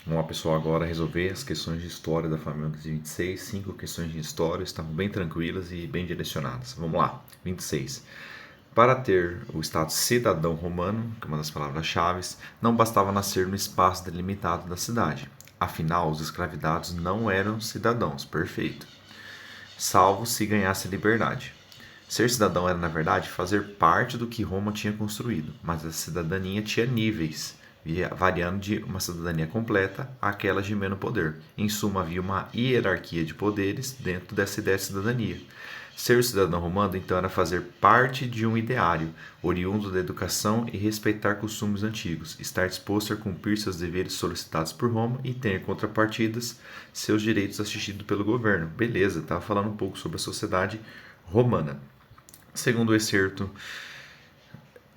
Vamos lá, pessoal, agora resolver as questões de história da família 26. 5 questões de história, estavam bem tranquilas e bem direcionadas. Vamos lá, 26. Para ter o status cidadão romano, que é uma das palavras-chave, não bastava nascer no espaço delimitado da cidade. Afinal, os escravizados não eram cidadãos, perfeito, salvo se ganhasse liberdade. Ser cidadão era, na verdade, fazer parte do que Roma tinha construído, mas a cidadania tinha níveis, variando de uma cidadania completa àquela de menos poder. Em suma, havia uma hierarquia de poderes dentro dessa ideia de cidadania. Ser cidadão romano, então, era fazer parte de um ideário, oriundo da educação e respeitar costumes antigos, estar disposto a cumprir seus deveres solicitados por Roma e ter, em contrapartidas, seus direitos assistidos pelo governo. Beleza, estava falando um pouco sobre a sociedade romana. Segundo o excerto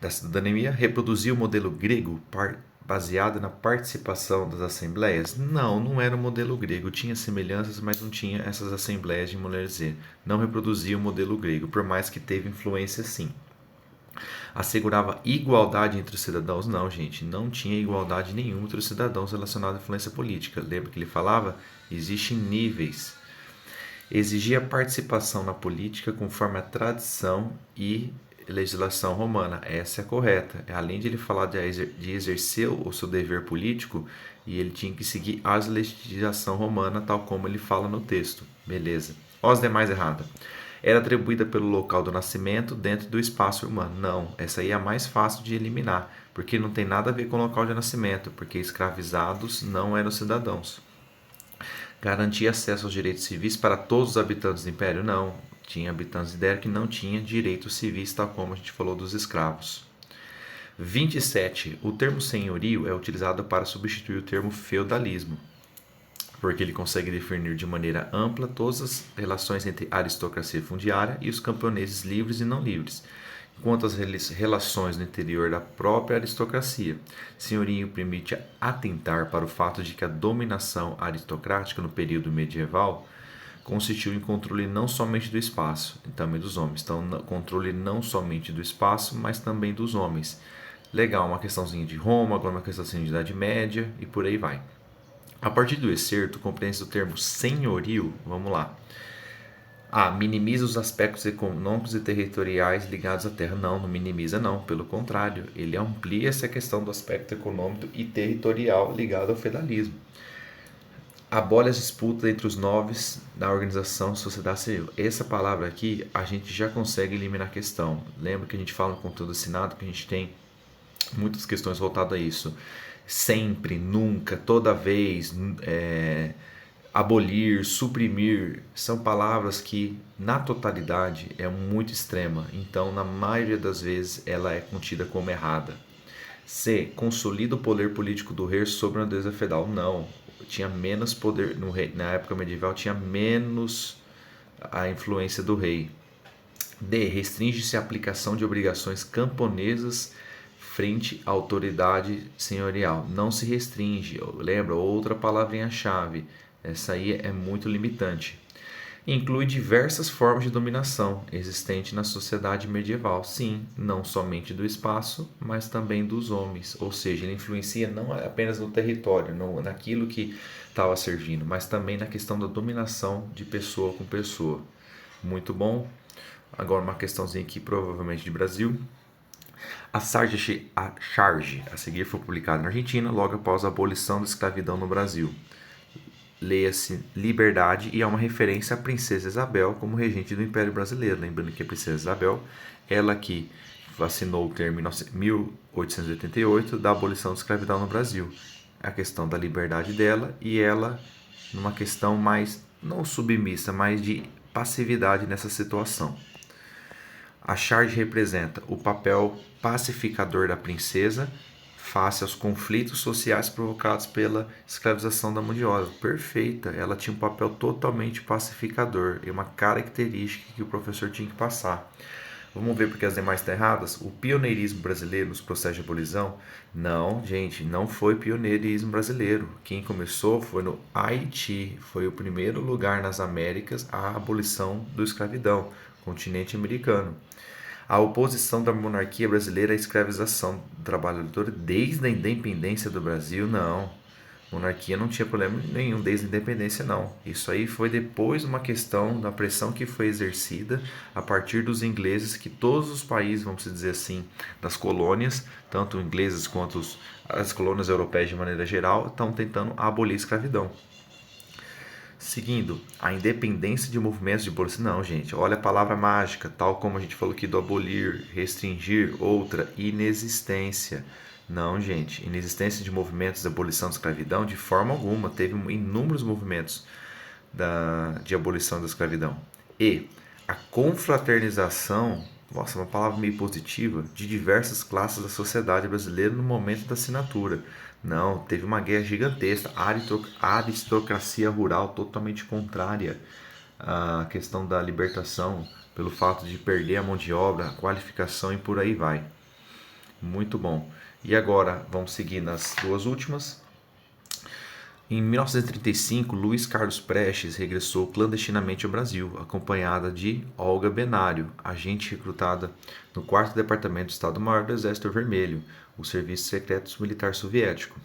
da cidadania, reproduzia o modelo grego baseado na participação das assembleias? Não, não era o modelo grego. Tinha semelhanças, mas não tinha essas assembleias de mulher dizer. Não reproduzia o modelo grego, por mais que teve influência sim. Assegurava igualdade entre os cidadãos? Não, gente, não tinha igualdade nenhuma entre os cidadãos relacionada à influência política. Lembra que ele falava? Existem níveis. Exigia participação na política conforme a tradição e legislação romana. Essa é a correta. Além de ele falar de exercer o seu dever político, e ele tinha que seguir a legislação romana, tal como ele fala no texto. Beleza. Os demais errada. Era atribuída pelo local do nascimento dentro do espaço humano. Não, essa aí é a mais fácil de eliminar, porque não tem nada a ver com o local de nascimento, porque escravizados não eram cidadãos. Garantia acesso aos direitos civis para todos os habitantes do Império? Não. Tinha habitantes da que não tinham direitos civis, tal como a gente falou dos escravos. 27. O termo senhorio é utilizado para substituir o termo feudalismo, porque ele consegue definir de maneira ampla todas as relações entre a aristocracia fundiária e os camponeses livres e não livres, quanto às relações no interior da própria aristocracia. Senhorio permite atentar para o fato de que a dominação aristocrática no período medieval consistiu em controle não somente do espaço, e também dos homens. Então, controle não somente do espaço, mas também dos homens. Legal, uma questãozinha de Roma, agora uma questãozinha de Idade Média e por aí vai. A partir do excerto, compreende o termo senhorio, vamos lá. Minimiza os aspectos econômicos e territoriais ligados à terra. Não, não minimiza não, pelo contrário, ele amplia essa questão do aspecto econômico e territorial ligado ao feudalismo. Abole as disputas entre os nobres da organização sociedade civil. Essa palavra aqui, a gente já consegue eliminar a questão. Lembra que a gente fala no conteúdo assinado que a gente tem muitas questões voltadas a isso. Sempre, nunca, toda vez, abolir, suprimir, são palavras que na totalidade é muito extrema, então na maioria das vezes ela é contida como errada. C. Consolida o poder político do rei sobre a natureza feudal. Não, tinha menos poder no rei, na época medieval tinha menos a influência do rei. D. Restringe-se a aplicação de obrigações camponesas frente à autoridade senhorial. Não se restringe, lembra, outra palavrinha-chave. Essa aí é muito limitante. Inclui diversas formas de dominação existentes na sociedade medieval. Sim, não somente do espaço, mas também dos homens. Ou seja, ele influencia não apenas no território, naquilo que estava servindo, mas também na questão da dominação de pessoa com pessoa. Muito bom. Agora uma questãozinha aqui, provavelmente de Brasil. A charge a seguir foi publicada na Argentina logo após a abolição da escravidão no Brasil. Leia-se liberdade e é uma referência à princesa Isabel como regente do Império Brasileiro. Lembrando que a princesa Isabel, ela que assinou o termo em 1888 da abolição da escravidão no Brasil. A questão da liberdade dela e ela numa questão mais, não submissa, mas de passividade nessa situação. A charge representa o papel pacificador da princesa face aos conflitos sociais provocados pela escravização da mão de obra. Perfeita, ela tinha um papel totalmente pacificador e uma característica que o professor tinha que passar. Vamos ver porque as demais estão erradas? O pioneirismo brasileiro nos processos de abolição? Não, gente, não foi pioneirismo brasileiro. Quem começou foi no Haiti, foi o primeiro lugar nas Américas a abolição da escravidão, continente americano. A oposição da monarquia brasileira à escravização do trabalhador desde a independência do Brasil, não. Monarquia não tinha problema nenhum desde a independência, não. Isso aí foi depois uma questão da pressão que foi exercida a partir dos ingleses, que todos os países, vamos dizer assim, das colônias, tanto ingleses quanto as colônias europeias de maneira geral, estão tentando abolir a escravidão. Seguindo, a independência de movimentos de abolição. Não, gente, olha a palavra mágica, tal como a gente falou aqui do abolir, restringir, outra, inexistência. Não, gente, inexistência de movimentos de abolição da escravidão de forma alguma. Teve inúmeros movimentos de abolição da escravidão. E a confraternização, nossa, uma palavra meio positiva, de diversas classes da sociedade brasileira no momento da assinatura. Não, teve uma guerra gigantesca, aristocracia rural totalmente contrária à questão da libertação, pelo fato de perder a mão de obra, a qualificação e por aí vai. Muito bom. E agora, vamos seguir nas duas últimas. Em 1935, Luiz Carlos Prestes regressou clandestinamente ao Brasil, acompanhada de Olga Benário, agente recrutada no 4º Departamento de Estado-Maior do Exército Vermelho, o Serviço Secreto Militar Soviético.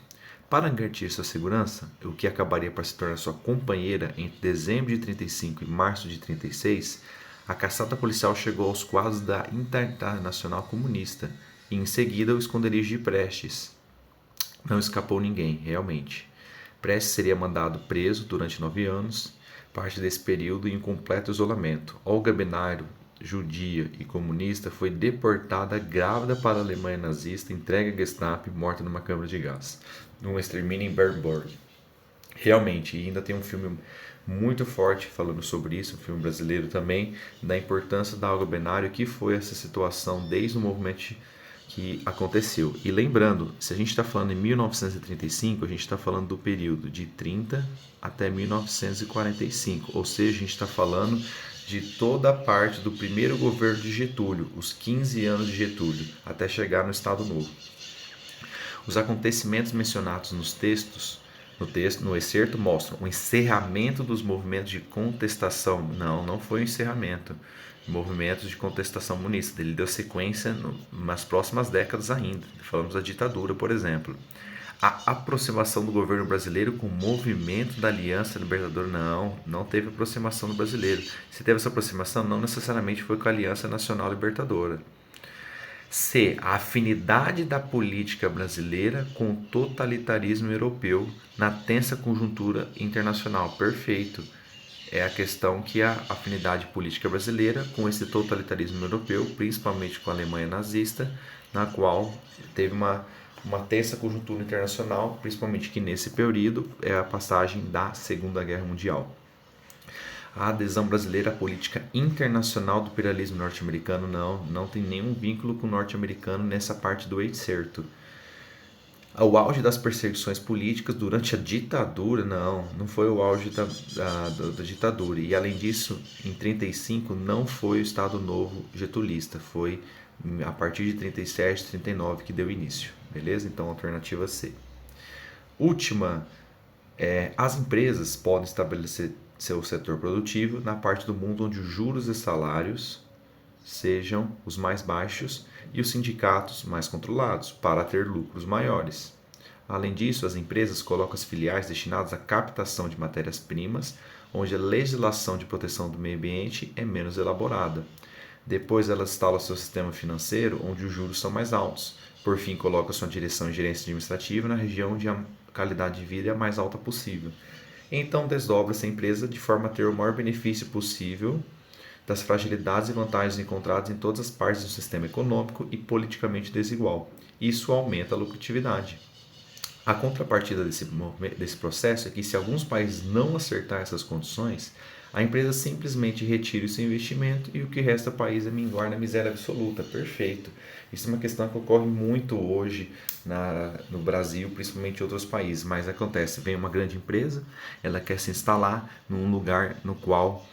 Para garantir sua segurança, o que acabaria por se tornar sua companheira entre dezembro de 35 e março de 36, a caçada policial chegou aos quadros da Internacional Comunista e em seguida o esconderijo de Prestes. Não escapou ninguém, realmente. Prestes seria mandado preso durante 9 anos, parte desse período em completo isolamento. Olga Benário, judia e comunista, foi deportada grávida para a Alemanha nazista, entregue à Gestapo e morta numa câmara de gás, num extermínio em Bernburg. Realmente, e ainda tem um filme muito forte falando sobre isso, um filme brasileiro também, da importância da Olga Benário, que foi essa situação desde o movimento que aconteceu. E lembrando, se a gente está falando em 1935, a gente está falando do período de 30 até 1945, ou seja, a gente está falando de toda a parte do primeiro governo de Getúlio, os 15 anos de Getúlio, até chegar no Estado Novo. Os acontecimentos mencionados no excerto mostram o encerramento dos movimentos de contestação. Não foi o encerramento. Movimentos de contestação comunista. Ele deu sequência nas próximas décadas ainda. Falamos da ditadura, por exemplo. A aproximação do governo brasileiro com o movimento da Aliança Libertadora. Não teve aproximação do brasileiro. Se teve essa aproximação, não necessariamente foi com a Aliança Nacional Libertadora. C. A afinidade da política brasileira com o totalitarismo europeu na tensa conjuntura internacional. Perfeito. É a questão que a afinidade política brasileira com esse totalitarismo europeu, principalmente com a Alemanha nazista, na qual teve uma tensa conjuntura internacional, principalmente que nesse período é a passagem da Segunda Guerra Mundial. A adesão brasileira à política internacional do imperialismo norte-americano não tem nenhum vínculo com o norte-americano nessa parte do excerto. O auge das perseguições políticas durante a ditadura, não foi o auge da ditadura. E além disso, em 1935 não foi o Estado Novo getulista, foi a partir de 37, 39 que deu início, beleza? Então, alternativa C. Última, as empresas podem estabelecer seu setor produtivo na parte do mundo onde os juros e salários sejam os mais baixos e os sindicatos mais controlados, para ter lucros maiores. Além disso, as empresas colocam as filiais destinadas à captação de matérias-primas, onde a legislação de proteção do meio ambiente é menos elaborada. Depois, elas instalam seu sistema financeiro, onde os juros são mais altos. Por fim, colocam sua direção e gerência administrativa na região onde a qualidade de vida é a mais alta possível. Então, desdobra-se a empresa de forma a ter o maior benefício possível das fragilidades e vantagens encontradas em todas as partes do sistema econômico e politicamente desigual. Isso aumenta a lucratividade. A contrapartida desse processo é que, se alguns países não acertar essas condições, a empresa simplesmente retira o seu investimento e o que resta ao país é minguar na miséria absoluta. Perfeito. Isso é uma questão que ocorre muito hoje no Brasil, principalmente em outros países. Mas acontece, vem uma grande empresa, ela quer se instalar num lugar no qual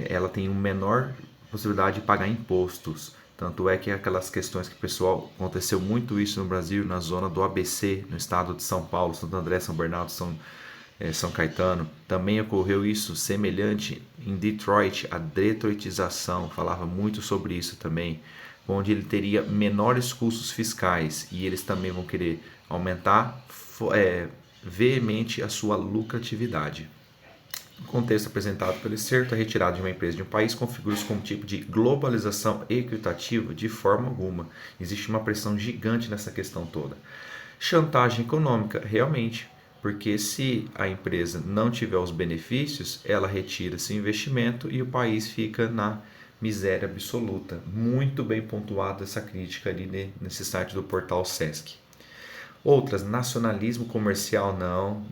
ela tem uma menor possibilidade de pagar impostos. Tanto é que aquelas questões que o pessoal, aconteceu muito isso no Brasil, na zona do ABC, no estado de São Paulo, Santo André, São Bernardo, São Caetano. Também ocorreu isso semelhante em Detroit, a detroitização, falava muito sobre isso também, onde ele teria menores custos fiscais e eles também vão querer aumentar veemente a sua lucratividade. O contexto apresentado pelo excerto, a retirada de uma empresa de um país configura-se como tipo de globalização equitativa de forma alguma. Existe uma pressão gigante nessa questão toda. Chantagem econômica, realmente, porque se a empresa não tiver os benefícios, ela retira seu investimento e o país fica na miséria absoluta. Muito bem pontuada essa crítica ali nesse site do portal Sesc. Outras, nacionalismo comercial,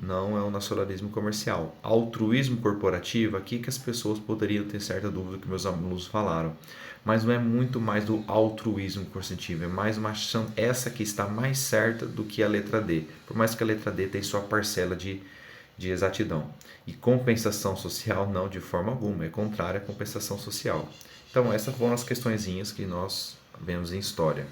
não é o nacionalismo comercial. Altruísmo corporativo, aqui que as pessoas poderiam ter certa dúvida que meus alunos falaram. Mas não é muito mais do altruísmo corporativo, é mais uma ação, essa que está mais certa do que a letra D. Por mais que a letra D tenha sua parcela de exatidão. E compensação social, não, de forma alguma, é contrária à compensação social. Então essas foram as questõezinhas que nós vemos em história.